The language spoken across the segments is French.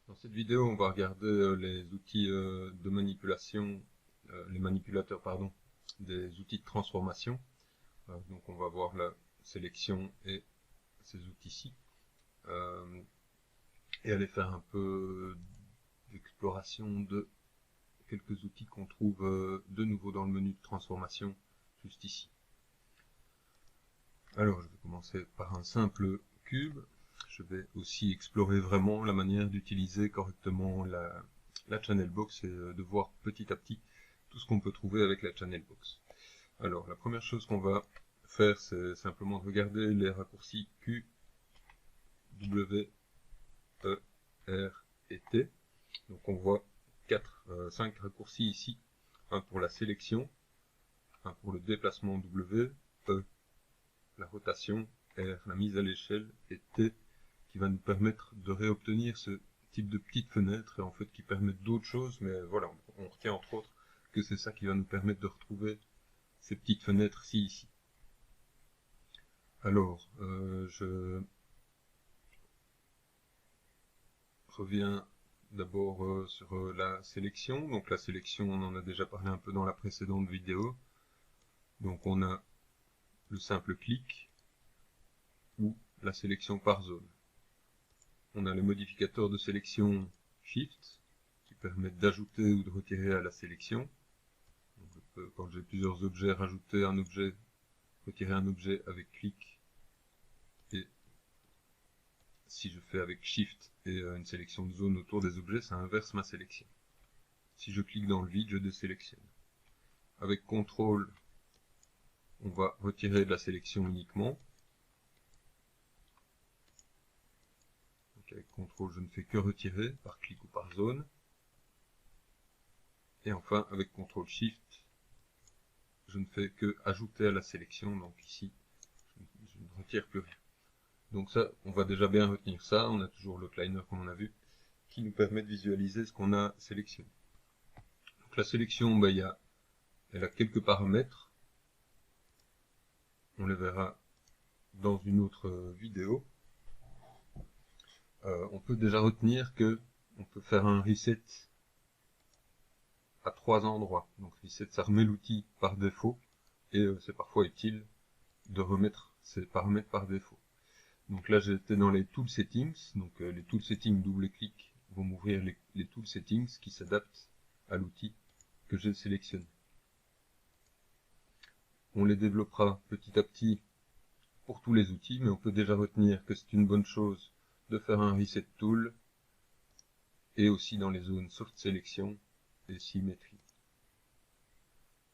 Dans cette vidéo, on va regarder les outils de manipulation, les manipulateurs, pardon, des outils de transformation. Donc on va voir la sélection et ces outils-ci. Et aller faire un peu d'exploration de quelques outils qu'on trouve de nouveau dans le menu de transformation, juste ici. Alors je vais commencer par un simple cube. Je vais aussi explorer vraiment la manière d'utiliser correctement la channel box et de voir petit à petit tout ce qu'on peut trouver avec la channel box. Alors la première chose qu'on va faire, c'est simplement de regarder les raccourcis Q, W, E, R et T. Donc on voit 5 raccourcis ici, un pour la sélection, un pour le déplacement W, E, la rotation, R, la mise à l'échelle et T qui va nous permettre de réobtenir ce type de petites fenêtres et en fait qui permettent d'autres choses, mais voilà, on retient entre autres que c'est ça qui va nous permettre de retrouver ces petites fenêtres-ci ici. Alors, je reviens d'abord sur la sélection. Donc la sélection, on en a déjà parlé un peu dans la précédente vidéo. Donc on a le simple clic ou la sélection par zone. On a les modificateurs de sélection Shift qui permettent d'ajouter ou de retirer à la sélection. Donc je peux, quand j'ai plusieurs objets, rajouter un objet, retirer un objet avec clic. Et si je fais avec Shift et une sélection de zone autour des objets, ça inverse ma sélection. Si je clique dans le vide, je désélectionne. Avec CTRL, on va retirer de la sélection uniquement. Donc avec CTRL, je ne fais que retirer par clic ou par zone. Et enfin, avec CTRL SHIFT, je ne fais que ajouter à la sélection. Donc ici, je ne retire plus rien. Donc ça, on va déjà bien retenir ça. On a toujours l'outliner comme on a vu, qui nous permet de visualiser ce qu'on a sélectionné. Donc la sélection, elle a quelques paramètres. On les verra dans une autre vidéo. On peut déjà retenir que on peut faire un reset à 3 endroits. Donc reset, ça remet l'outil par défaut, et c'est parfois utile de remettre ces paramètres par défaut. Donc là, j'étais dans les Tool Settings. Donc les Tool Settings, double-clic, vont m'ouvrir les Tool Settings qui s'adaptent à l'outil que j'ai sélectionné. On les développera petit à petit pour tous les outils, mais on peut déjà retenir que c'est une bonne chose de faire un Reset Tool, et aussi dans les zones Soft Sélection et Symétrie.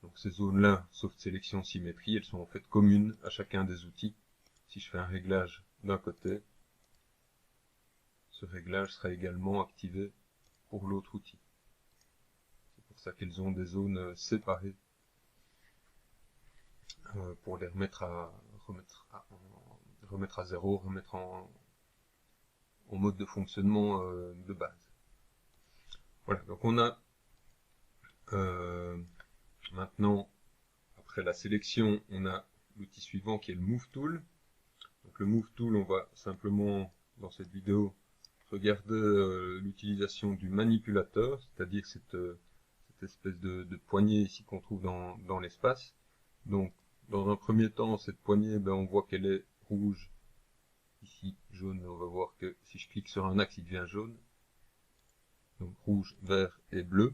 Donc ces zones-là, Soft Sélection, Symétrie, elles sont en fait communes à chacun des outils. Si je fais un réglage d'un côté, ce réglage sera également activé pour l'autre outil. C'est pour ça qu'elles ont des zones séparées pour les remettre à zéro, remettre en mode de fonctionnement de base. Voilà, donc on a maintenant, après la sélection, on a l'outil suivant qui est le Move Tool. Donc le Move Tool, on va simplement, dans cette vidéo, regarder l'utilisation du manipulateur, c'est-à-dire cette espèce de poignée ici qu'on trouve dans l'espace. Donc, dans un premier temps, cette poignée, on voit qu'elle est rouge, ici jaune, on va voir que si je clique sur un axe, il devient jaune. Donc rouge, vert et bleu.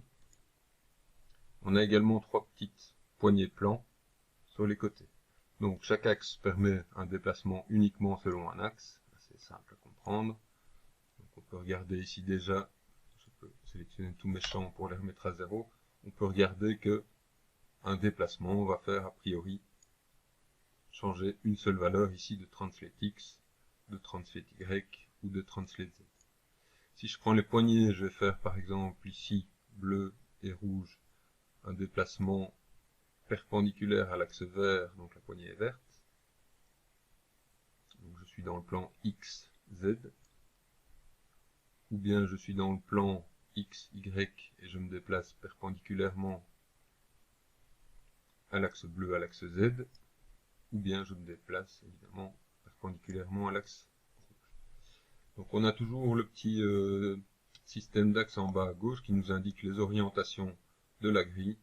On a également 3 petites poignées plans sur les côtés. Donc chaque axe permet un déplacement uniquement selon un axe, c'est simple à comprendre. Donc on peut regarder ici déjà, je peux sélectionner tous mes champs pour les remettre à zéro. On peut regarder que un déplacement va faire a priori changer une seule valeur ici de translate X, de translate Y ou de translate Z. Si je prends les poignées, je vais faire par exemple ici bleu et rouge un déplacement perpendiculaire à l'axe vert, donc la poignée est verte. Donc je suis dans le plan X, Z. Ou bien je suis dans le plan X, Y et je me déplace perpendiculairement à l'axe bleu, à l'axe Z. Ou bien je me déplace évidemment perpendiculairement à l'axe rouge. Donc on a toujours le petit système d'axes en bas à gauche qui nous indique les orientations de la grille.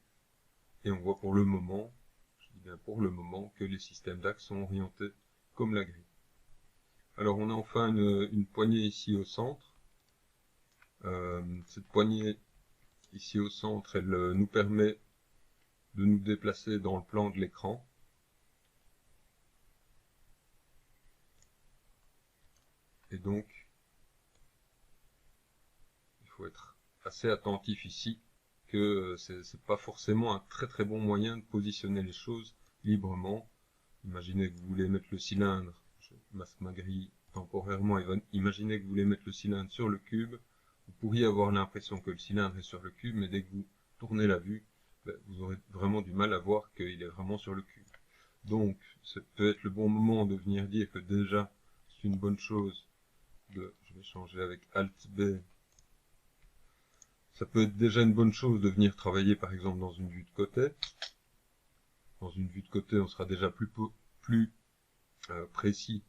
Et on voit pour le moment, je dis bien pour le moment, que les systèmes d'axes sont orientés comme la grille. Alors on a enfin une poignée ici au centre. Cette poignée ici au centre, elle nous permet de nous déplacer dans le plan de l'écran. Et donc, il faut être assez attentif ici que c'est pas forcément un très bon moyen de positionner les choses librement. Imaginez que vous voulez mettre le cylindre, je masque ma grille temporairement, imaginez que vous voulez mettre le cylindre sur le cube, vous pourriez avoir l'impression que le cylindre est sur le cube, mais dès que vous tournez la vue, vous aurez vraiment du mal à voir qu'il est vraiment sur le cube. Donc, ça peut être le bon moment de venir dire que déjà, c'est une bonne chose je vais changer avec Alt B. Ça peut être déjà une bonne chose de venir travailler par exemple dans une vue de côté. Dans une vue de côté, on sera déjà plus précis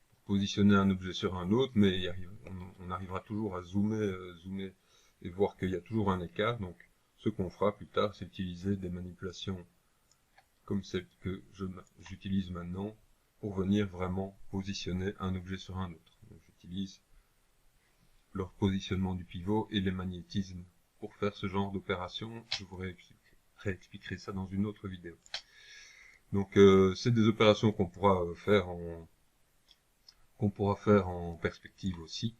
pour positionner un objet sur un autre, mais on arrivera toujours à zoomer et voir qu'il y a toujours un écart. Donc, ce qu'on fera plus tard, c'est utiliser des manipulations comme celle que j'utilise maintenant pour venir vraiment positionner un objet sur un autre. J'utilise leur positionnement du pivot et les magnétismes pour faire ce genre d'opération. Je vous réexpliquerai ça dans une autre vidéo. Donc c'est des opérations qu'on pourra faire en perspective aussi.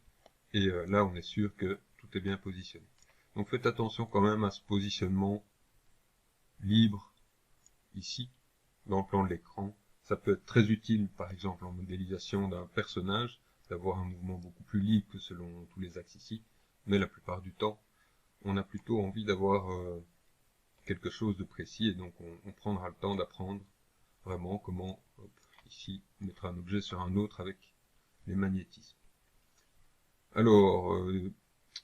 Et là on est sûr que tout est bien positionné. Donc faites attention quand même à ce positionnement libre ici dans le plan de l'écran. Ça peut être très utile par exemple en modélisation d'un personnage, d'avoir un mouvement beaucoup plus libre que selon tous les axes ici, mais la plupart du temps, on a plutôt envie d'avoir quelque chose de précis, et donc on prendra le temps d'apprendre vraiment comment, ici, mettre un objet sur un autre avec les magnétismes. Alors,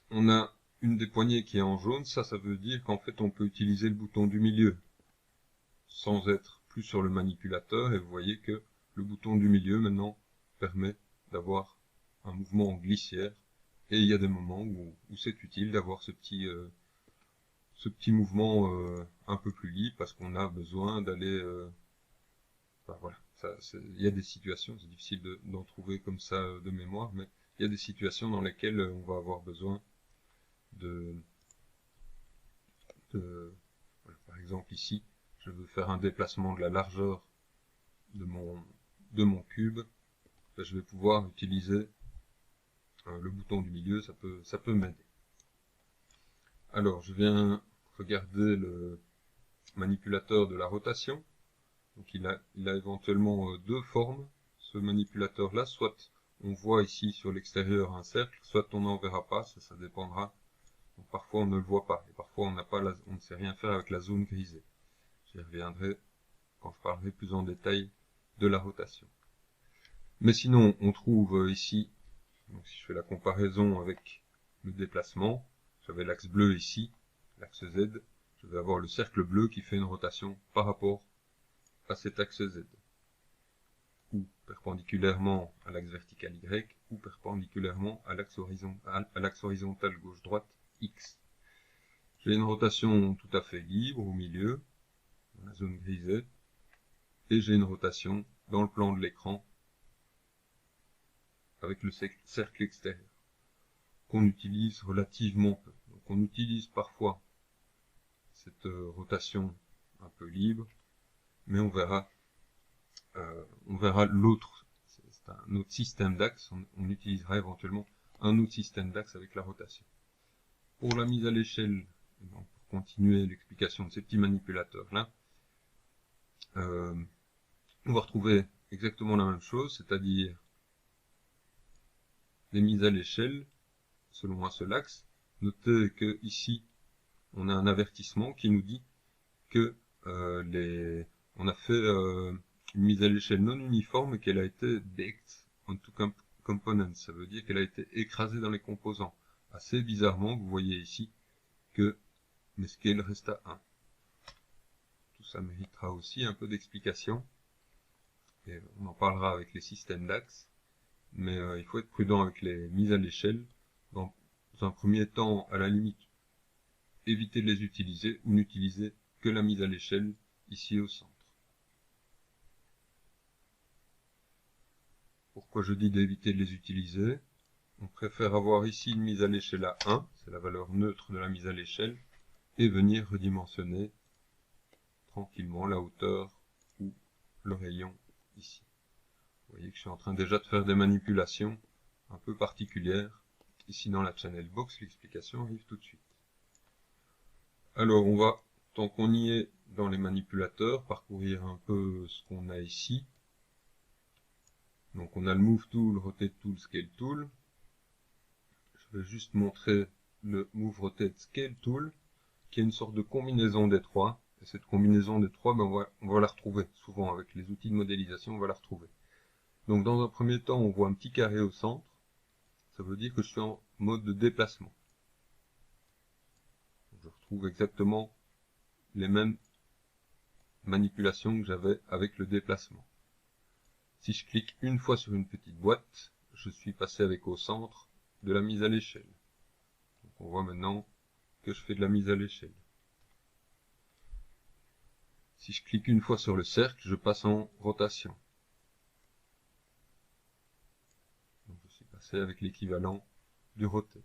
on a une des poignées qui est en jaune, ça veut dire qu'en fait on peut utiliser le bouton du milieu, sans être plus sur le manipulateur, et vous voyez que le bouton du milieu maintenant permet d'avoir un mouvement en glissière, et il y a des moments où c'est utile d'avoir ce petit mouvement un peu plus libre, parce qu'on a besoin d'aller... enfin, voilà, il y a des situations, c'est difficile d'en trouver comme ça de mémoire, mais il y a des situations dans lesquelles on va avoir besoin voilà, par exemple ici, je veux faire un déplacement de la largeur de mon cube, je vais pouvoir utiliser le bouton du milieu, ça peut m'aider. Alors, je viens regarder le manipulateur de la rotation. Donc il a éventuellement deux formes, ce manipulateur-là. Soit on voit ici sur l'extérieur un cercle, soit on n'en verra pas, ça dépendra. Donc, parfois on ne le voit pas, et parfois on ne sait rien faire avec la zone grisée. J'y reviendrai quand je parlerai plus en détail de la rotation. Mais sinon, on trouve ici, donc si je fais la comparaison avec le déplacement, j'avais l'axe bleu ici, l'axe Z, je vais avoir le cercle bleu qui fait une rotation par rapport à cet axe Z, ou perpendiculairement à l'axe vertical Y, ou perpendiculairement à l'axe horizontal gauche-droite X. J'ai une rotation tout à fait libre au milieu, dans la zone grisée, et j'ai une rotation dans le plan de l'écran avec le cercle extérieur, qu'on utilise relativement peu. Donc on utilise parfois cette rotation un peu libre, mais on verra l'autre, c'est un autre système d'axe, on utilisera éventuellement un autre système d'axe avec la rotation. Pour la mise à l'échelle, pour continuer l'explication de ces petits manipulateurs-là, on va retrouver exactement la même chose, c'est-à-dire des mises à l'échelle selon un seul axe. Notez que ici, on a un avertissement qui nous dit que on a fait une mise à l'échelle non uniforme et qu'elle a été baked onto components. Ça veut dire qu'elle a été écrasée dans les composants. Assez bizarrement, vous voyez ici que mes scales restent à 1. Tout ça méritera aussi un peu d'explication. Et on en parlera avec les systèmes d'axes. Mais il faut être prudent avec les mises à l'échelle. dans un premier temps, à la limite, éviter de les utiliser ou n'utiliser que la mise à l'échelle ici au centre. Pourquoi je dis d'éviter de les utiliser? On préfère avoir ici une mise à l'échelle à 1, c'est la valeur neutre de la mise à l'échelle, et venir redimensionner tranquillement la hauteur ou le rayon ici. Vous voyez que je suis en train déjà de faire des manipulations un peu particulières. Ici dans la channel box, l'explication arrive tout de suite. Alors on va, tant qu'on y est dans les manipulateurs, parcourir un peu ce qu'on a ici. Donc on a le Move Tool, Rotate Tool, Scale Tool. Je vais juste montrer le Move, Rotate, Scale Tool, qui est une sorte de combinaison des trois. Et cette combinaison des trois, ben on va la retrouver souvent avec les outils de modélisation, on va la retrouver. Donc dans un premier temps, on voit un petit carré au centre. Ça veut dire que je suis en mode de déplacement. Je retrouve exactement les mêmes manipulations que j'avais avec le déplacement. Si je clique une fois sur une petite boîte, je suis passé avec au centre de la mise à l'échelle. Donc on voit maintenant que je fais de la mise à l'échelle. Si je clique une fois sur le cercle, je passe en rotation. Donc je suis passé avec l'équivalent du rotate.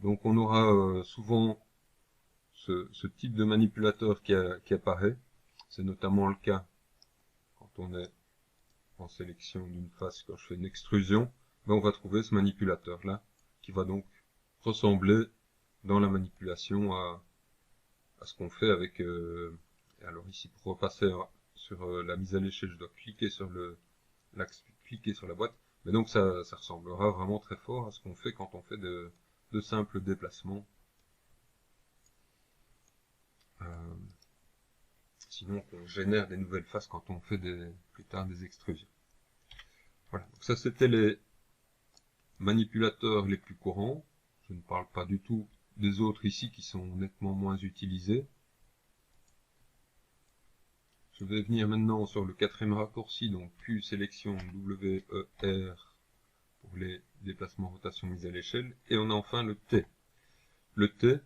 Donc on aura souvent ce type de manipulateur qui apparaît. C'est notamment le cas quand on est en sélection d'une face, quand je fais une extrusion, ben on va trouver ce manipulateur là qui va donc ressembler dans la manipulation à ce qu'on fait avec alors ici pour repasser sur la mise à l'échelle, je dois cliquer sur l'axe, cliquer sur la boîte, mais donc ça ressemblera vraiment très fort à ce qu'on fait quand on fait de simples déplacements. Sinon on génère des nouvelles faces quand on fait plus tard des extrusions. Voilà, donc ça c'était les manipulateurs les plus courants. Je ne parle pas du tout des autres ici qui sont nettement moins utilisés. Je vais venir maintenant sur le quatrième raccourci, donc Q sélection WER pour les déplacements rotation mise à l'échelle. Et on a enfin le T. Le T,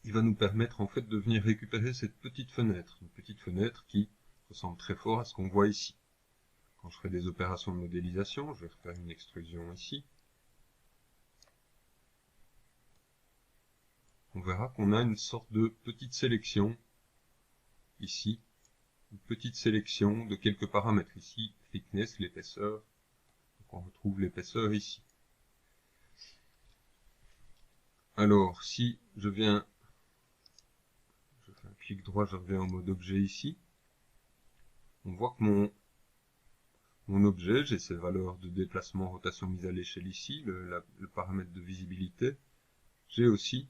il va nous permettre en fait de venir récupérer cette petite fenêtre. Une petite fenêtre qui ressemble très fort à ce qu'on voit ici. Quand je ferai des opérations de modélisation, je vais faire une extrusion ici. On verra qu'on a une sorte de petite sélection ici. Une petite sélection de quelques paramètres ici. Thickness, l'épaisseur. Donc on retrouve l'épaisseur ici. Alors, si je viens, je fais un clic droit, je reviens en mode objet ici. On voit que mon objet, j'ai ses valeurs de déplacement, rotation, mise à l'échelle ici, le paramètre de visibilité. J'ai aussi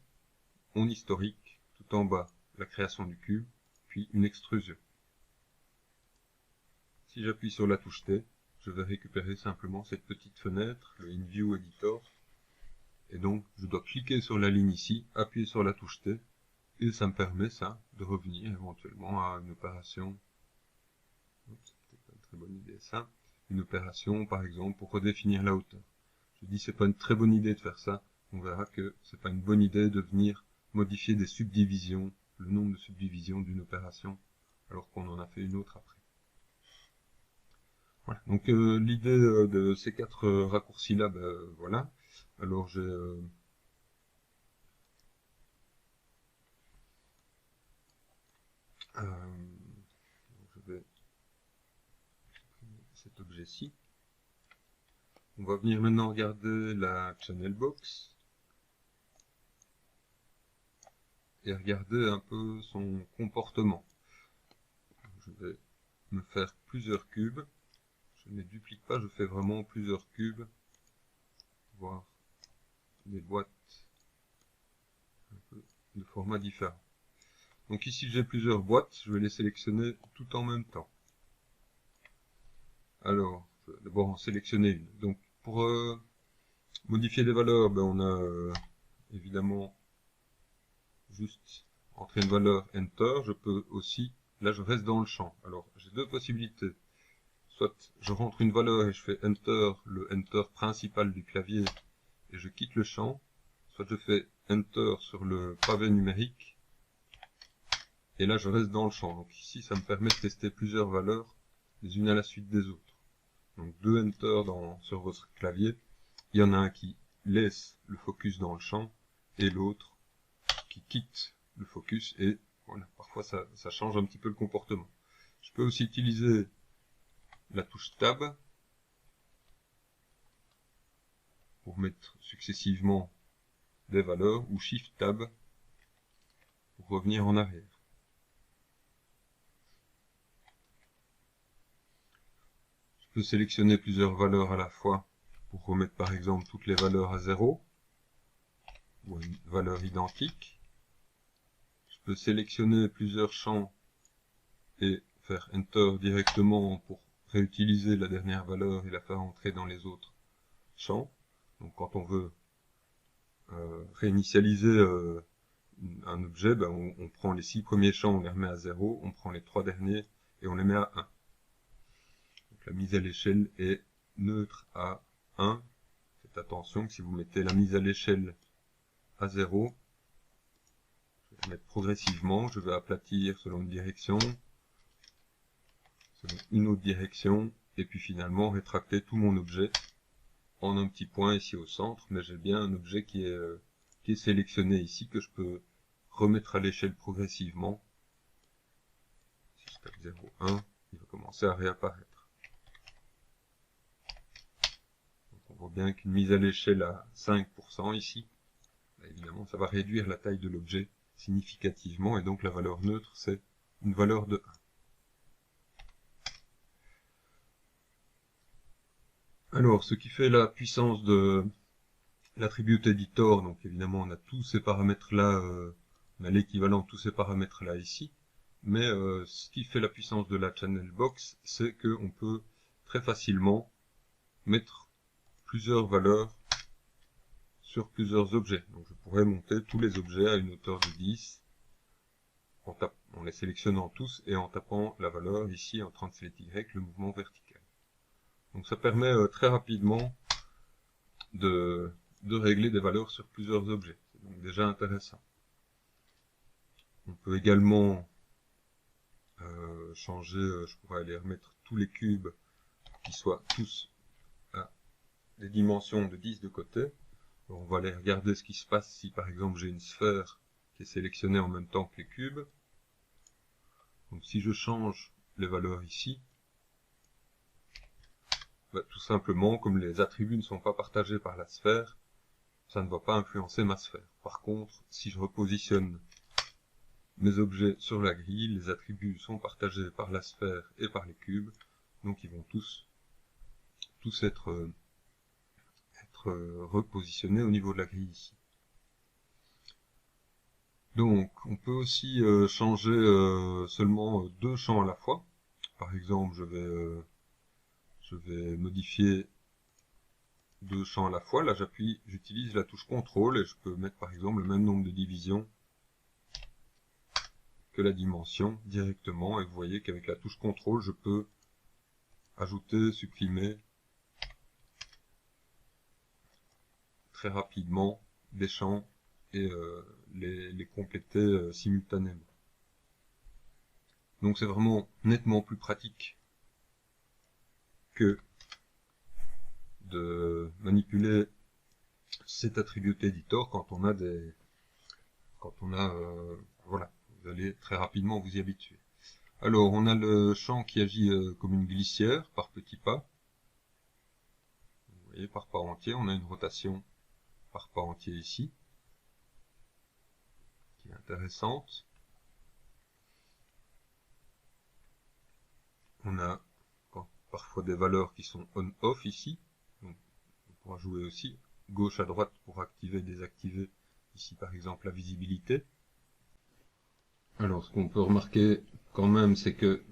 mon historique, tout en bas, la création du cube, puis une extrusion. Si j'appuie sur la touche T, je vais récupérer simplement cette petite fenêtre, le InView Editor. Et donc, je dois cliquer sur la ligne ici, appuyer sur la touche T, et ça me permet, ça, de revenir éventuellement à une opération. C'est peut-être pas une très bonne idée, ça. Une opération, par exemple, pour redéfinir la hauteur. Je dis, c'est pas une très bonne idée de faire ça. On verra que c'est pas une bonne idée de venir modifier des subdivisions, le nombre de subdivisions d'une opération, alors qu'on en a fait une autre après. Voilà. Donc l'idée de ces quatre raccourcis là, ben, voilà. Alors j'ai je vais supprimer cet objet-ci. On va venir maintenant regarder la channel box et regarder un peu son comportement. Je vais me faire plusieurs cubes. Je ne les duplique pas, je fais vraiment plusieurs cubes, voire des boîtes un peu de format différent. Donc ici j'ai plusieurs boîtes, je vais les sélectionner tout en même temps. Alors, je vais d'abord en sélectionner une. Donc pour modifier les valeurs, ben, on a évidemment juste entrer une valeur Enter. Je peux aussi, là je reste dans le champ. Alors j'ai deux possibilités. Soit je rentre une valeur et je fais Enter, le Enter principal du clavier, et je quitte le champ. fait je fais Enter sur le pavé numérique, et là je reste dans le champ. Donc ici ça me permet de tester plusieurs valeurs, les unes à la suite des autres. Donc 2 Enter sur votre clavier, il y en a un qui laisse le focus dans le champ, et l'autre qui quitte le focus, et voilà, parfois ça change un petit peu le comportement. Je peux aussi utiliser la touche Tab pour mettre successivement des valeurs, ou Shift Tab pour revenir en arrière. Je peux sélectionner plusieurs valeurs à la fois pour remettre par exemple toutes les valeurs à 0 ou à une valeur identique. Je peux sélectionner plusieurs champs et faire Enter directement pour réutiliser la dernière valeur et la faire entrer dans les autres champs. Donc quand on veut réinitialiser un objet, ben on prend les 6 premiers champs, on les remet à 0, on prend les 3 derniers et on les met à 1. Donc la mise à l'échelle est neutre à 1. Faites attention que si vous mettez la mise à l'échelle à 0, je vais la mettre progressivement, je vais aplatir selon une direction, selon une autre direction, et puis finalement rétracter tout mon objet en un petit point ici au centre, mais j'ai bien un objet qui est sélectionné ici, que je peux remettre à l'échelle progressivement. Si je tape 0, 1, il va commencer à réapparaître. Donc on voit bien qu'une mise à l'échelle à 5% ici, bah évidemment ça va réduire la taille de l'objet significativement, et donc la valeur neutre c'est une valeur de 1. Alors, ce qui fait la puissance de l'attribute editor, donc évidemment on a tous ces paramètres là, on a l'équivalent de tous ces paramètres là ici, mais ce qui fait la puissance de la channel box, c'est qu'on peut très facilement mettre plusieurs valeurs sur plusieurs objets. Donc je pourrais monter tous les objets à une hauteur de 10 en les sélectionnant tous et en tapant la valeur ici en Translate Y, le mouvement vertical. Donc ça permet très rapidement de régler des valeurs sur plusieurs objets. C'est donc déjà intéressant. On peut également changer, je pourrais aller remettre tous les cubes qui soient tous à des dimensions de 10 de côté. Alors on va aller regarder ce qui se passe si par exemple j'ai une sphère qui est sélectionnée en même temps que les cubes. Donc si je change les valeurs ici, bah, tout simplement, comme les attributs ne sont pas partagés par la sphère, ça ne va pas influencer ma sphère. Par contre, si je repositionne mes objets sur la grille, les attributs sont partagés par la sphère et par les cubes, donc ils vont tous être repositionnés au niveau de la grille ici. Donc, on peut aussi changer seulement 2 champs à la fois. Par exemple, je vais modifier 2 champs à la fois. Là, j'utilise la touche CTRL et je peux mettre par exemple le même nombre de divisions que la dimension directement. Et vous voyez qu'avec la touche CTRL, je peux ajouter, supprimer très rapidement des champs et les compléter simultanément. Donc c'est vraiment nettement plus pratique que de manipuler cet attribute editor quand on a voilà, vous allez très rapidement vous y habituer. Alors on a le champ qui agit comme une glissière par petits pas. Vous voyez, par pas entier, on a une rotation par pas entier ici, qui est intéressante. On a parfois des valeurs qui sont on-off ici, donc on pourra jouer aussi gauche à droite pour activer et désactiver ici par exemple la visibilité. Alors ce qu'on peut remarquer quand même, c'est que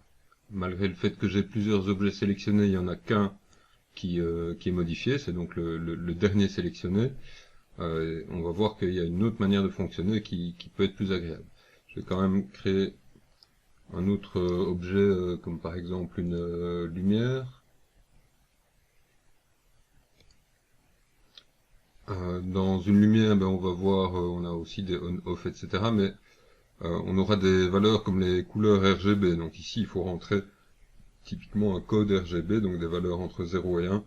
malgré le fait que j'ai plusieurs objets sélectionnés, il n'y en a qu'un qui est modifié, c'est donc le dernier sélectionné. On va voir qu'il y a une autre manière de fonctionner qui peut être plus agréable. Je vais quand même créer un autre objet, comme par exemple une lumière. Dans une lumière, on va voir, on a aussi des on-off, etc. Mais on aura des valeurs comme les couleurs RGB. Donc ici, il faut rentrer typiquement un code RGB, donc des valeurs entre 0 et 1.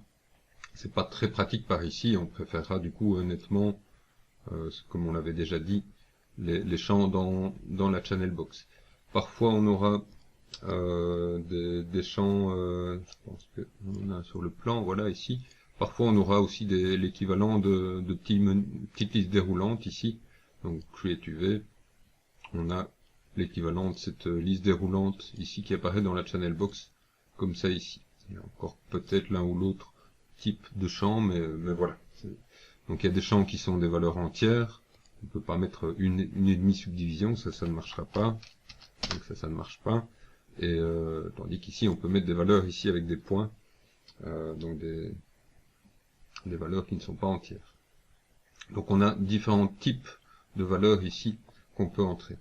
C'est pas très pratique par ici, on préférera du coup nettement, comme on l'avait déjà dit, les champs dans la channel box. Parfois on aura des champs, je pense que on a sur le plan, voilà ici. Parfois on aura aussi l'équivalent de petites listes déroulantes ici. Donc Create UV, on a l'équivalent de cette liste déroulante ici qui apparaît dans la channel box, comme ça ici. Il y a encore peut-être l'un ou l'autre type de champ, mais voilà. Donc il y a des champs qui sont des valeurs entières. On ne peut pas mettre une et demie subdivision, ça ne marchera pas. Donc ça ne marche pas. Et tandis qu'ici on peut mettre des valeurs ici avec des points, donc des valeurs qui ne sont pas entières. Donc on a différents types de valeurs ici qu'on peut entrer.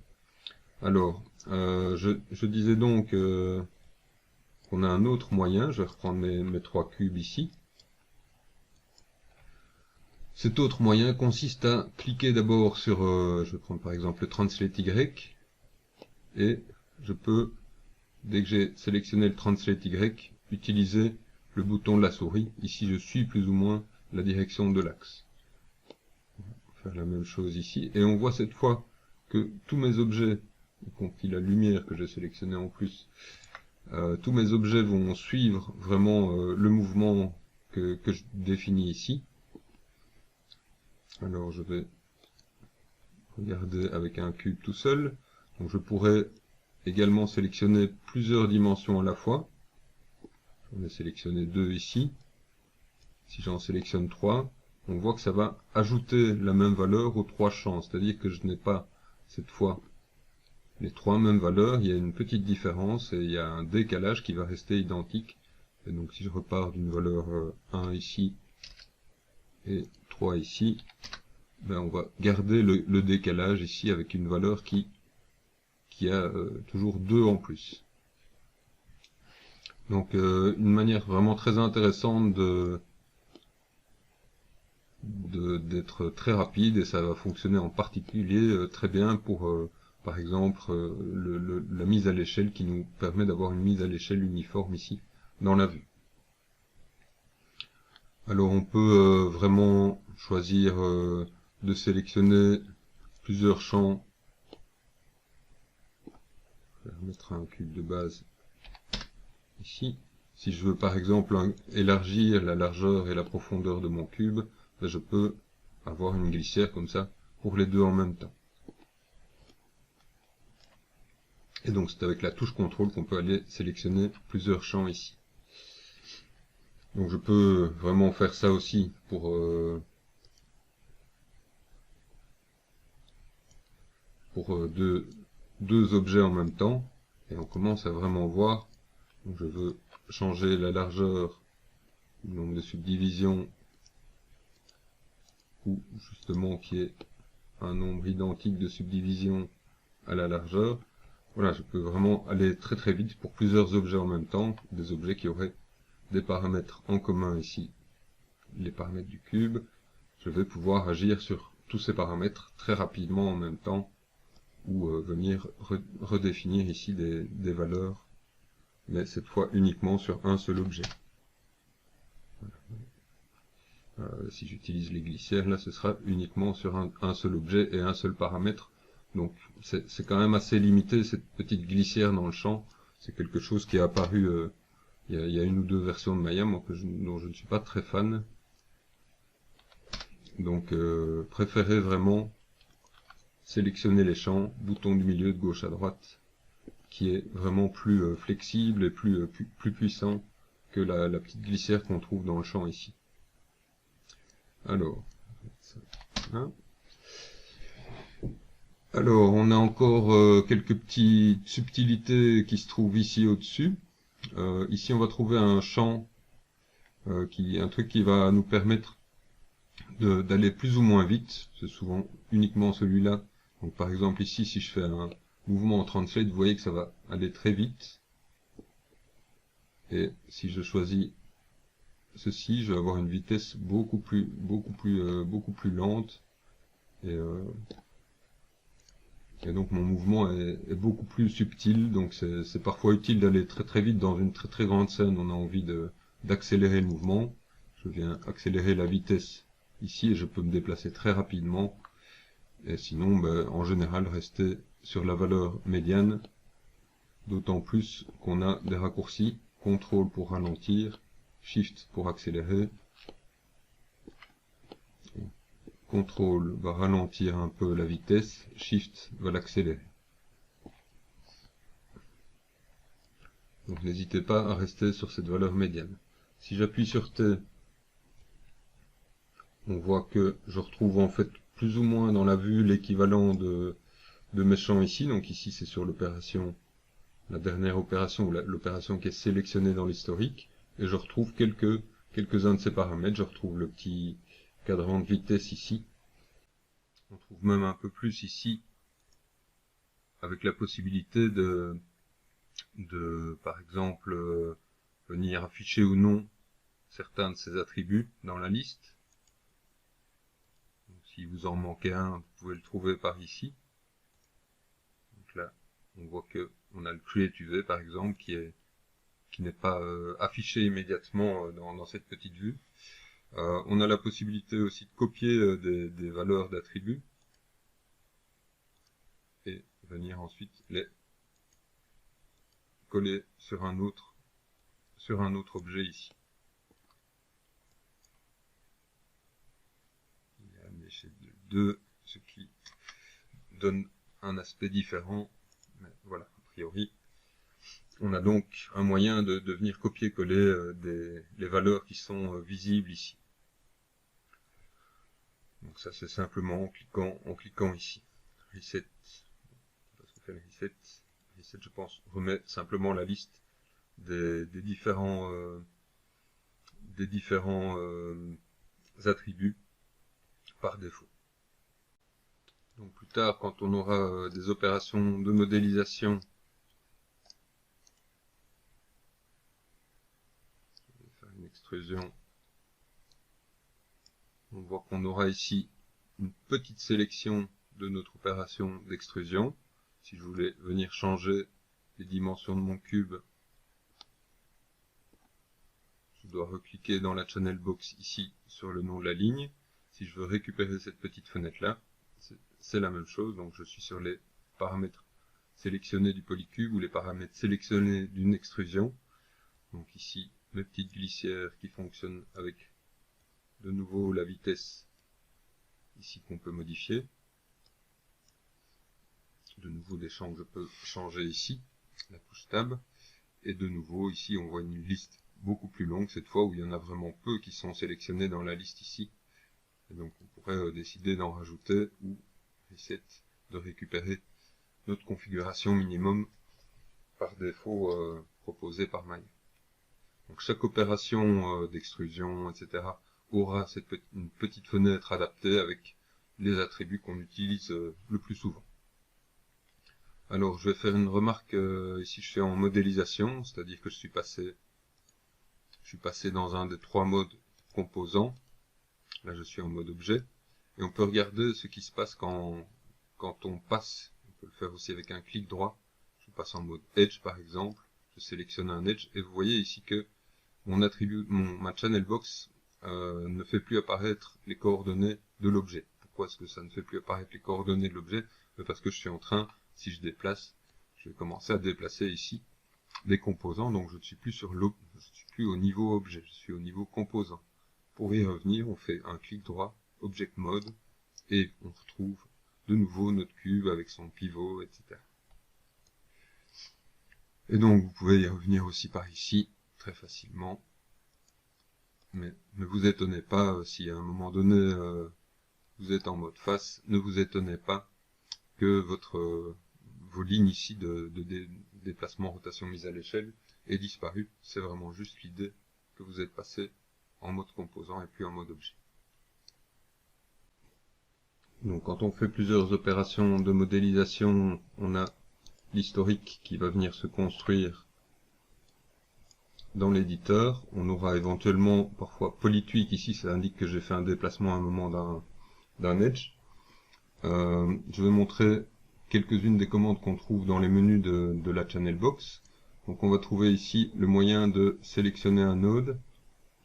Alors, je disais donc qu'on a un autre moyen. Je vais reprendre mes 3 cubes ici. Cet autre moyen consiste à cliquer d'abord sur, je vais prendre par exemple le Translate Y, et je peux, dès que j'ai sélectionné le Translate Y, utiliser le bouton de la souris. Ici, je suis plus ou moins la direction de l'axe. On va faire la même chose ici, et on voit cette fois que tous mes objets, y compris la lumière que j'ai sélectionnée en plus, tous mes objets vont suivre vraiment le mouvement que je définis ici. Alors je vais regarder avec un cube tout seul. Donc je pourrais également sélectionner plusieurs dimensions à la fois. J'en ai sélectionné 2 ici. Si j'en sélectionne 3, on voit que ça va ajouter la même valeur aux 3 champs. C'est-à-dire que je n'ai pas cette fois les 3 mêmes valeurs. Il y a une petite différence et il y a un décalage qui va rester identique. Et donc si je repars d'une valeur 1 ici et 3 ici, on va garder le décalage ici avec une valeur qui a toujours 2 en plus. Donc une manière vraiment très intéressante d'être très rapide, et ça va fonctionner en particulier très bien pour par exemple la mise à l'échelle, qui nous permet d'avoir une mise à l'échelle uniforme ici dans la vue. Alors on peut vraiment choisir de sélectionner plusieurs champs. Je vais remettre un cube de base ici. Si je veux par exemple élargir la largeur et la profondeur de mon cube, je peux avoir une glissière comme ça pour les deux en même temps. Et donc c'est avec la touche contrôle qu'on peut aller sélectionner plusieurs champs ici. Donc je peux vraiment faire ça aussi pour deux objets en même temps. Et on commence à vraiment voir. Donc je veux changer la largeur du nombre de subdivisions, ou justement qu'il y ait un nombre identique de subdivisions à la largeur. Voilà, je peux vraiment aller très très vite pour plusieurs objets en même temps, des objets qui auraient des paramètres en commun ici, les paramètres du cube. Je vais pouvoir agir sur tous ces paramètres très rapidement en même temps, ou venir redéfinir ici des valeurs, mais cette fois uniquement sur un seul objet. Si j'utilise les glissières, là ce sera uniquement sur un seul objet et un seul paramètre. Donc c'est quand même assez limité, cette petite glissière dans le champ. C'est quelque chose qui est apparu, il y a une ou deux versions de Maya, moi, dont je ne suis pas très fan. Donc préférez vraiment sélectionner les champs, bouton du milieu de gauche à droite, qui est vraiment plus flexible et plus puissant que la petite glissière qu'on trouve dans le champ ici. Alors, alors on a encore quelques petites subtilités qui se trouvent ici au-dessus. Ici on va trouver un champ, un truc qui va nous permettre d'aller plus ou moins vite. C'est souvent uniquement celui-là. Donc par exemple ici, si je fais un mouvement en translate, vous voyez que ça va aller très vite. Et si je choisis ceci, je vais avoir une vitesse beaucoup plus lente, et donc mon mouvement est beaucoup plus subtil, donc c'est parfois utile d'aller très très vite dans une très très grande scène. On a envie d'accélérer le mouvement. Je viens accélérer la vitesse ici et je peux me déplacer très rapidement. Et sinon, ben, en général, rester sur la valeur médiane, d'autant plus qu'on a des raccourcis. CTRL pour ralentir, SHIFT pour accélérer. CTRL va ralentir un peu la vitesse, SHIFT va l'accélérer. Donc n'hésitez pas à rester sur cette valeur médiane. Si j'appuie sur T, on voit que je retrouve en fait plus ou moins dans la vue l'équivalent de mes champs ici. Donc ici c'est sur l'opération, la dernière opération, ou l'opération qui est sélectionnée dans l'historique. Et je retrouve quelques-uns de ces paramètres. Je retrouve le petit cadran de vitesse ici. On trouve même un peu plus ici, avec la possibilité de par exemple, venir afficher ou non certains de ces attributs dans la liste. Donc, si vous en manquez un, vous pouvez le trouver par ici. Donc là, on voit que on a le create UV par exemple qui n'est pas affiché immédiatement dans cette petite vue. On a la possibilité aussi de copier des valeurs d'attributs et venir ensuite les coller sur un autre objet ici. Il y a une échelle de 2, ce qui donne un aspect différent, mais voilà, a priori. On a donc un moyen de venir copier-coller les valeurs qui sont visibles ici. Donc ça c'est simplement en cliquant ici. Reset, parce qu'on fait le reset, je pense, remet simplement la liste des différents attributs par défaut. Donc plus tard, quand on aura des opérations de modélisation, je vais faire une extrusion, on voit qu'on aura ici une petite sélection de notre opération d'extrusion. Si je voulais venir changer les dimensions de mon cube, je dois recliquer dans la channel box ici sur le nom de la ligne. Si je veux récupérer cette petite fenêtre là, c'est la même chose. Donc je suis sur les paramètres sélectionnés du polycube ou les paramètres sélectionnés d'une extrusion. Donc ici mes petites glissières qui fonctionnent avec de nouveau la vitesse ici qu'on peut modifier. De nouveau des champs que je peux changer ici, la touche tab. Et de nouveau ici on voit une liste beaucoup plus longue cette fois où il y en a vraiment peu qui sont sélectionnés dans la liste ici. Et donc on pourrait décider d'en rajouter ou reset de récupérer notre configuration minimum par défaut proposée par Maya. Donc chaque opération d'extrusion, etc. aura une petite fenêtre adaptée avec les attributs qu'on utilise le plus souvent. Alors je vais faire une remarque, ici je suis en modélisation, c'est-à-dire que je suis passé dans un des 3 modes composants. Là je suis en mode objet, et on peut regarder ce qui se passe quand on passe. On peut le faire aussi avec un clic droit. Je passe en mode edge par exemple, je sélectionne un edge, et vous voyez ici que ma channel box ne fait plus apparaître les coordonnées de l'objet. Pourquoi est-ce que ça ne fait plus apparaître les coordonnées de l'objet? Parce que je suis en train, si je déplace, je vais commencer à déplacer ici des composants, donc je ne suis plus au niveau objet, je suis au niveau composant. Pour y revenir, on fait un clic droit, Object Mode, et on retrouve de nouveau notre cube avec son pivot, etc. Et donc vous pouvez y revenir aussi par ici, très facilement. Mais ne vous étonnez pas si à un moment donné vous êtes en mode face, ne vous étonnez pas que vos lignes ici de déplacement, rotation, mise à l'échelle aient disparu. C'est vraiment juste l'idée que vous êtes passé en mode composant et puis en mode objet. Donc quand on fait plusieurs opérations de modélisation, on a l'historique qui va venir se construire dans l'éditeur, on aura éventuellement parfois polytweak. Ici, ça indique que j'ai fait un déplacement à un moment d'un edge. Je vais montrer quelques-unes des commandes qu'on trouve dans les menus de la channel box. Donc on va trouver ici le moyen de sélectionner un node.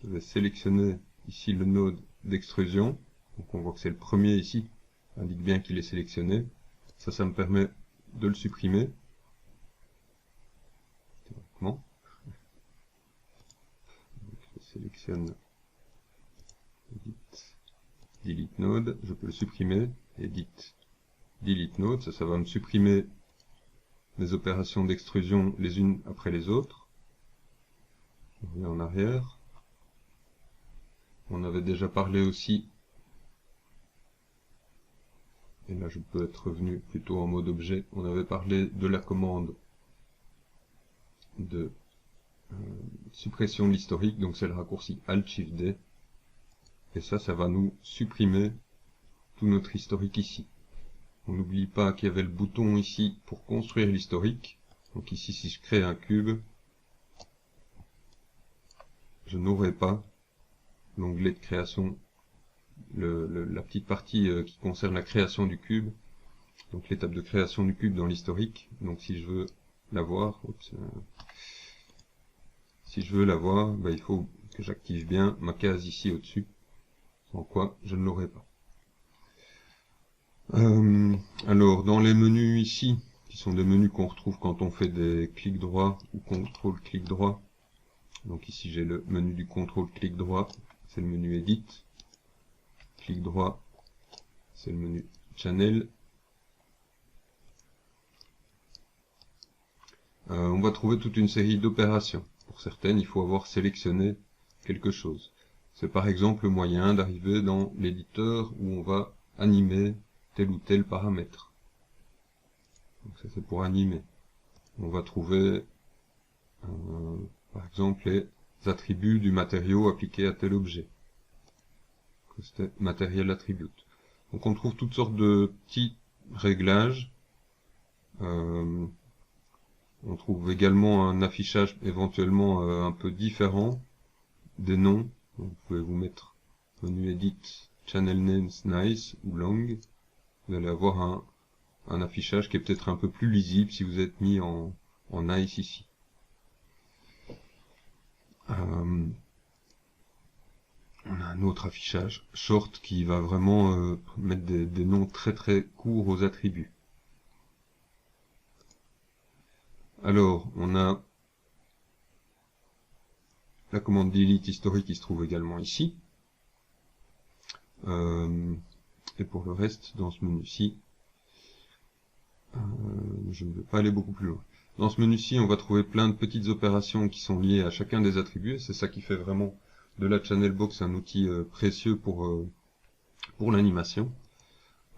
Je vais sélectionner ici le node d'extrusion. Donc on voit que c'est le premier ici, ça indique bien qu'il est sélectionné. Ça me permet de le supprimer. Théoriquement. Donc je sélectionne delete node, je peux le supprimer, edit delete node, ça va me supprimer mes opérations d'extrusion les unes après les autres. Je reviens en arrière. On avait déjà parlé aussi, et là je peux être revenu plutôt en mode objet, on avait parlé de la commande de suppression de l'historique, donc c'est le raccourci Alt-Shift-D, et ça va nous supprimer tout notre historique ici. On n'oublie pas qu'il y avait le bouton ici pour construire l'historique, donc ici si je crée un cube, je n'aurai pas l'onglet de création, la petite partie qui concerne la création du cube, donc l'étape de création du cube dans l'historique. Donc si je veux l'avoir, il faut que j'active bien ma case ici au-dessus, sans quoi je ne l'aurai pas. Alors dans les menus ici, qui sont des menus qu'on retrouve quand on fait des clics droits ou contrôle-clic droit, donc ici j'ai le menu du contrôle-clic droit, c'est le menu Edit, clic droit, c'est le menu Channel. On va trouver toute une série d'opérations. Pour certaines, il faut avoir sélectionné quelque chose. C'est par exemple le moyen d'arriver dans l'éditeur où on va animer tel ou tel paramètre. Donc ça c'est pour animer. On va trouver par exemple les attributs du matériau appliqué à tel objet. C'était matériel attribute. Donc on trouve toutes sortes de petits réglages. On trouve également un affichage éventuellement un peu différent des noms. Donc, vous pouvez vous mettre menu Edit, Channel Names Nice ou Long. Vous allez avoir un affichage qui est peut-être un peu plus lisible si vous êtes mis en Nice ici. On a un autre affichage, Short, qui va vraiment mettre des noms très très courts aux attributs. Alors, on a la commande delete historique qui se trouve également ici. Et pour le reste, dans ce menu-ci, je ne vais pas aller beaucoup plus loin. Dans ce menu-ci, on va trouver plein de petites opérations qui sont liées à chacun des attributs. C'est ça qui fait vraiment de la channel box un outil précieux pour l'animation.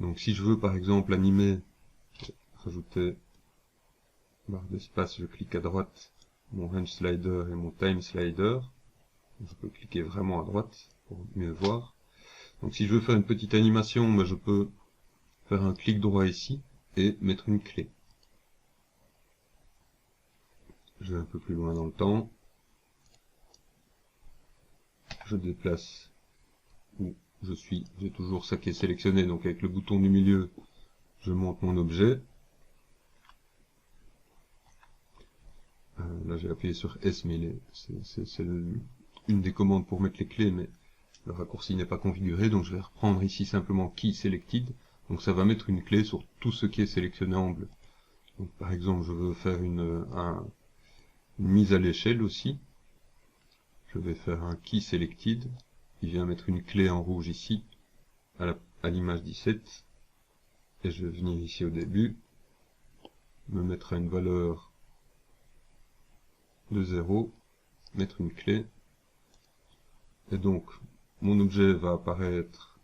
Donc si je veux par exemple animer, rajouter barre d'espace, je clique à droite mon range slider et mon time slider. Je peux cliquer vraiment à droite pour mieux voir. Donc si je veux faire une petite animation, je peux faire un clic droit ici et mettre une clé. Je vais un peu plus loin dans le temps. Je déplace où je suis. J'ai toujours ça qui est sélectionné, donc avec le bouton du milieu, je monte mon objet. Là j'ai appuyé sur S, mais c'est une des commandes pour mettre les clés, mais le raccourci n'est pas configuré, donc je vais reprendre ici simplement Key Selected. Donc ça va mettre une clé sur tout ce qui est sélectionné en bleu. Donc par exemple, je veux faire une mise à l'échelle aussi. Je vais faire un Key Selected. Il vient mettre une clé en rouge ici, à l'image 17. Et je vais venir ici au début, me mettre à une valeur de 0, mettre une clé. Et donc, mon objet va apparaître,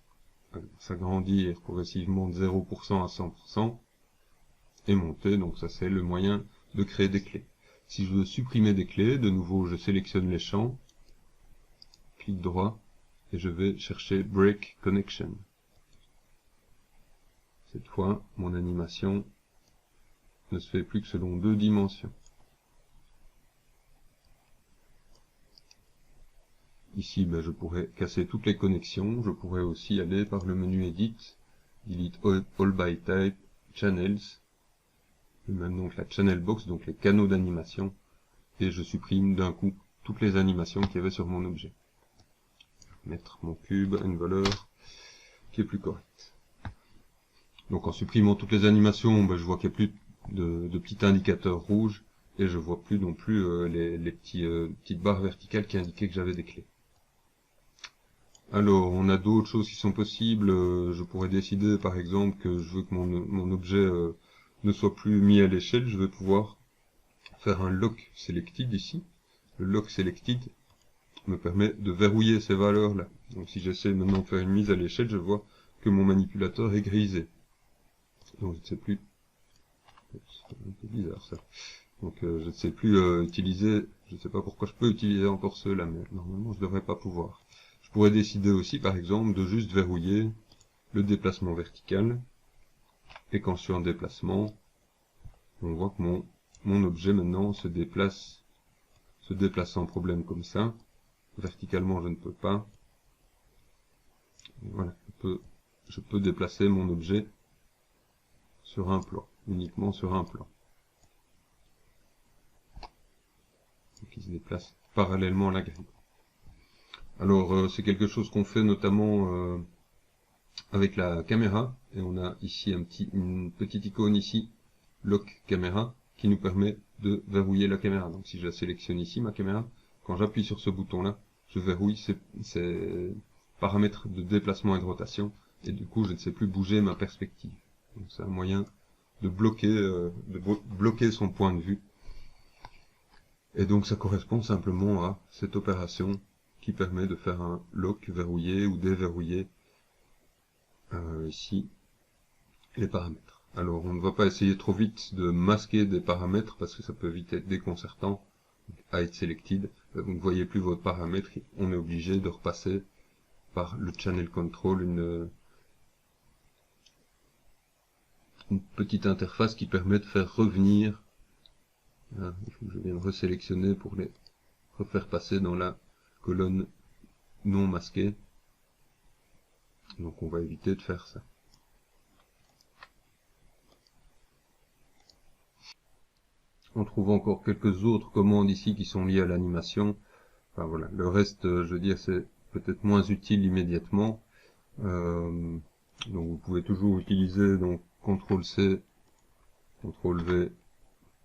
s'agrandir progressivement de 0% à 100%, et monter. Donc ça c'est le moyen de créer des clés. Si je veux supprimer des clés, de nouveau je sélectionne les champs, clic droit, et je vais chercher Break Connection. Cette fois, mon animation ne se fait plus que selon deux dimensions. ici, ben, je pourrais casser toutes les connexions. Je pourrais aussi aller par le menu Edit, Delete all by Type, Channels, et même donc la Channel Box, donc les canaux d'animation, et je supprime d'un coup toutes les animations qu'il y avait sur mon objet. Mettre mon cube à une valeur qui est plus correcte. Donc en supprimant toutes les animations, ben, je vois qu'il n'y a plus de petits indicateurs rouges, et je vois plus non plus les petites barres verticales qui indiquaient que j'avais des clés. Alors, on a d'autres choses qui sont possibles. Je pourrais décider, par exemple, que je veux que mon objet ne soit plus mis à l'échelle. Je vais pouvoir faire un lock selected ici. Le lock selected me permet de verrouiller ces valeurs-là. Donc, si j'essaie maintenant de faire une mise à l'échelle, je vois que mon manipulateur est grisé. Donc, je ne sais plus. C'est un peu bizarre ça. Donc, je ne sais plus utiliser. Je ne sais pas pourquoi je peux utiliser encore ceux-là, mais normalement, je ne devrais pas pouvoir. Je pourrais décider aussi, par exemple, de juste verrouiller le déplacement vertical. Et quand je suis en déplacement, on voit que mon objet maintenant se déplace sans problème comme ça. Verticalement, je ne peux pas. Et voilà, je peux déplacer mon objet sur un plan, uniquement sur un plan. Donc il se déplace parallèlement à la grille. Alors, c'est quelque chose qu'on fait notamment avec la caméra, et on a ici une petite icône ici, Lock Caméra, qui nous permet de verrouiller la caméra. Donc si je la sélectionne ici, ma caméra, quand j'appuie sur ce bouton-là, je verrouille ces paramètres de déplacement et de rotation, et du coup je ne sais plus bouger ma perspective. Donc c'est un moyen de bloquer son point de vue. Et donc ça correspond simplement à cette opération qui permet de faire un lock, verrouiller ou déverrouiller ici les paramètres. Alors on ne va pas essayer trop vite de masquer des paramètres parce que ça peut vite être déconcertant. Hide selected, vous ne voyez plus votre paramètre, on est obligé de repasser par le channel control, une petite interface qui permet de faire revenir. Il faut que je vienne resélectionner pour les refaire passer dans la colonne non masquée. Donc on va éviter de faire ça. On trouve encore quelques autres commandes ici qui sont liées à l'animation. Enfin voilà, le reste, je veux dire, c'est peut-être moins utile immédiatement. Donc vous pouvez toujours utiliser donc CTRL-C, CTRL-V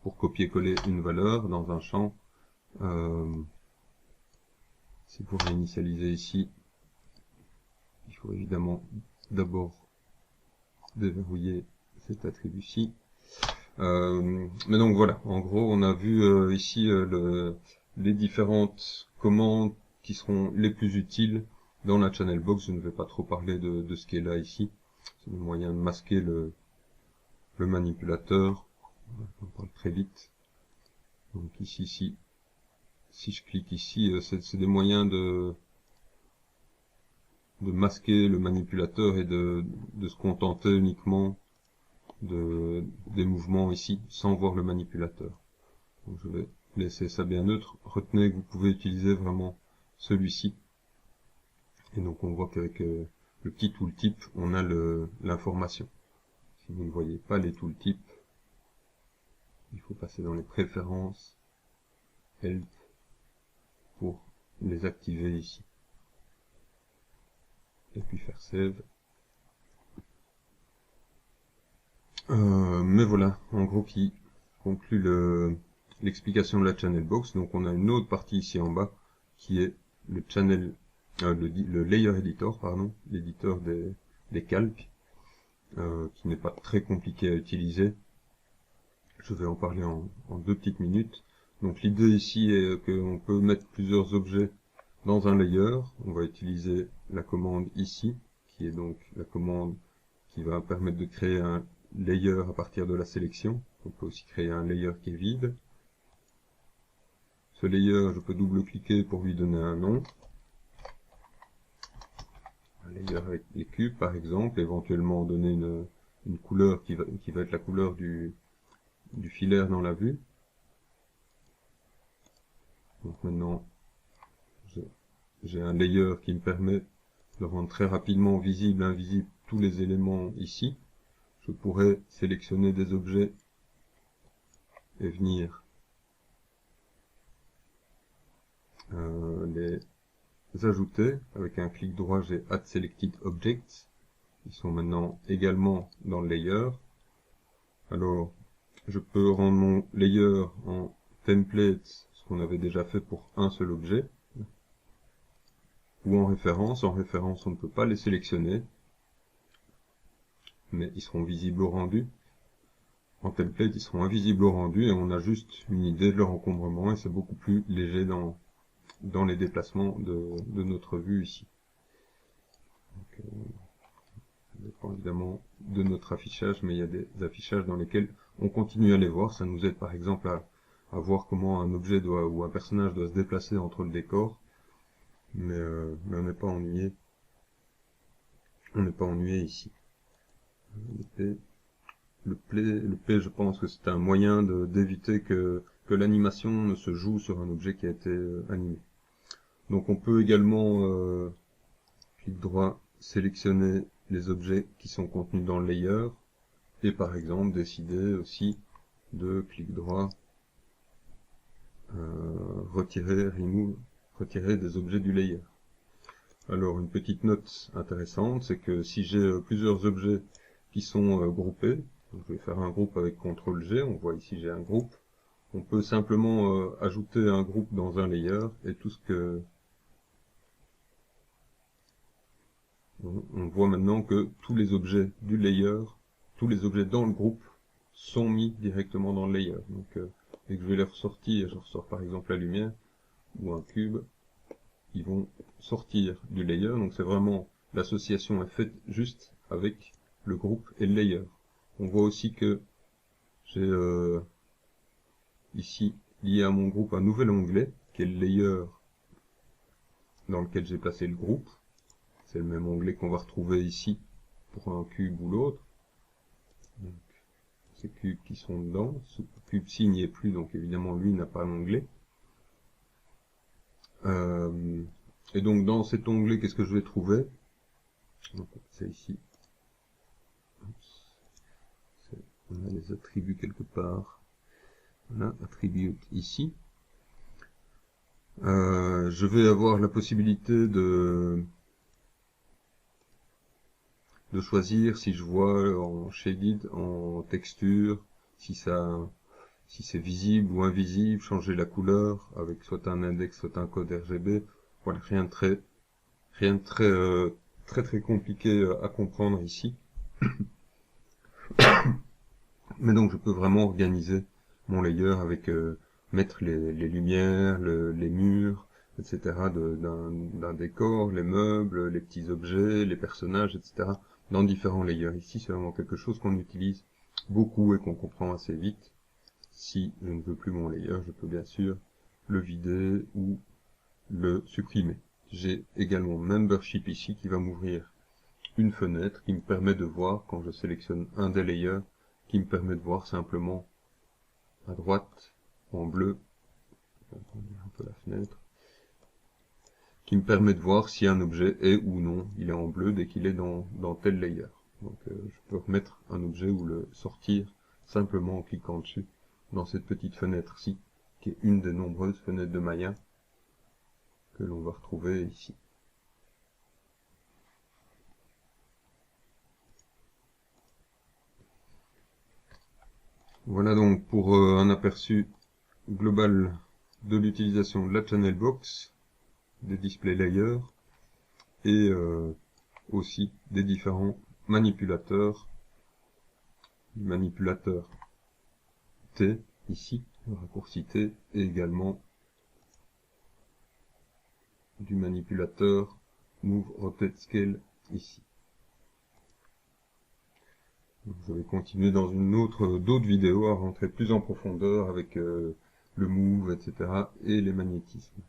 pour copier-coller une valeur dans un champ. C'est pour réinitialiser ici. Il faut évidemment d'abord déverrouiller cet attribut-ci. Mais donc voilà, en gros on a vu ici les différentes commandes qui seront les plus utiles dans la channel box. Je ne vais pas trop parler de ce qui est là ici. C'est le moyen de masquer le manipulateur. On parle très vite. Donc ici, si je clique ici, c'est des moyens de masquer le manipulateur et de se contenter uniquement des mouvements ici sans voir le manipulateur. Donc je vais laisser ça bien neutre. Retenez que vous pouvez utiliser vraiment celui-ci. Et donc on voit qu'avec le petit tooltip, on a l'information. Si vous ne voyez pas les tooltips, il faut passer dans les préférences, Help, pour les activer ici. Et puis faire Save. Mais voilà, en gros qui conclut l'explication de la channel box. Donc on a une autre partie ici en bas qui est le channel, le layer editor, pardon, l'éditeur des calques, qui n'est pas très compliqué à utiliser. Je vais en parler en 2 petites minutes. Donc l'idée ici est qu'on peut mettre plusieurs objets dans un layer. On va utiliser la commande ici, qui est donc la commande qui va permettre de créer un layer à partir de la sélection. On peut aussi créer un layer qui est vide. Ce layer, je peux double-cliquer pour lui donner un nom. Un layer avec les cubes, par exemple, éventuellement donner une couleur qui va être la couleur du filaire dans la vue. Donc maintenant, je j'ai un layer qui me permet de rendre très rapidement visible, invisible tous les éléments ici. Je pourrais sélectionner des objets et venir les ajouter. Avec un clic droit, j'ai Add Selected Objects. Ils sont maintenant également dans le layer. Alors, je peux rendre mon layer en template, ce qu'on avait déjà fait pour un seul objet, ou en référence. En référence, on ne peut pas les sélectionner, mais ils seront visibles au rendu. En template, ils seront invisibles au rendu et on a juste une idée de leur encombrement et c'est beaucoup plus léger dans les déplacements de notre vue ici. Donc, ça dépend évidemment de notre affichage, mais il y a des affichages dans lesquels on continue à les voir. Ça nous aide par exemple à voir comment un objet ou un personnage doit se déplacer entre le décor, mais on n'est pas ennuyé. On n'est pas ennuyé ici. Le P, je pense que c'est un moyen d'éviter que l'animation ne se joue sur un objet qui a été animé. Donc on peut également, clic droit, sélectionner les objets qui sont contenus dans le layer, et par exemple décider aussi de clic droit, retirer des objets du layer. Alors une petite note intéressante, c'est que si j'ai plusieurs objets qui sont groupés, donc je vais faire un groupe avec CTRL G, on voit ici j'ai un groupe, on peut simplement ajouter un groupe dans un layer, et tout ce que... On voit maintenant que tous les objets du layer, tous les objets dans le groupe, sont mis directement dans le layer. Donc dès que je vais les ressortir, je ressors par exemple la lumière, ou un cube, ils vont sortir du layer, donc c'est vraiment, l'association est faite juste avec le groupe et le layer. On voit aussi que j'ai ici, lié à mon groupe, un nouvel onglet, qui est le layer dans lequel j'ai placé le groupe. C'est le même onglet qu'on va retrouver ici pour un cube ou l'autre. Ces cubes qui sont dedans, ce cube-ci n'y est plus, donc évidemment lui n'a pas l'onglet. Et donc dans cet onglet, qu'est-ce que je vais trouver? C'est ici. On a les attributs quelque part. Voilà, attribute ici. Je vais avoir la possibilité de choisir si je vois en shaded, en texture, si c'est visible ou invisible, changer la couleur avec soit un index, soit un code RGB. Voilà, rien de très compliqué à comprendre ici. Mais donc je peux vraiment organiser mon layer avec mettre les lumières, les murs, etc. d'un décor, les meubles, les petits objets, les personnages, etc. dans différents layers. Ici c'est vraiment quelque chose qu'on utilise beaucoup et qu'on comprend assez vite. Si je ne veux plus mon layer, je peux bien sûr le vider ou le supprimer. J'ai également Membership ici qui va m'ouvrir une fenêtre qui me permet de voir, quand je sélectionne un des layers, qui me permet de voir simplement à droite, en bleu, un peu la fenêtre, qui me permet de voir si un objet est ou non, il est en bleu dès qu'il est dans tel layer. Donc je peux remettre un objet ou le sortir simplement en cliquant dessus dans cette petite fenêtre-ci, qui est une des nombreuses fenêtres de Maya que l'on va retrouver ici. Voilà donc pour un aperçu global de l'utilisation de la channel box, des display layers et aussi des différents manipulateurs. Le manipulateur T ici, le raccourci T, et également du manipulateur Move Rotate Scale ici. Je vais continuer dans d'autres vidéos à rentrer plus en profondeur avec le move, etc. et les magnétismes.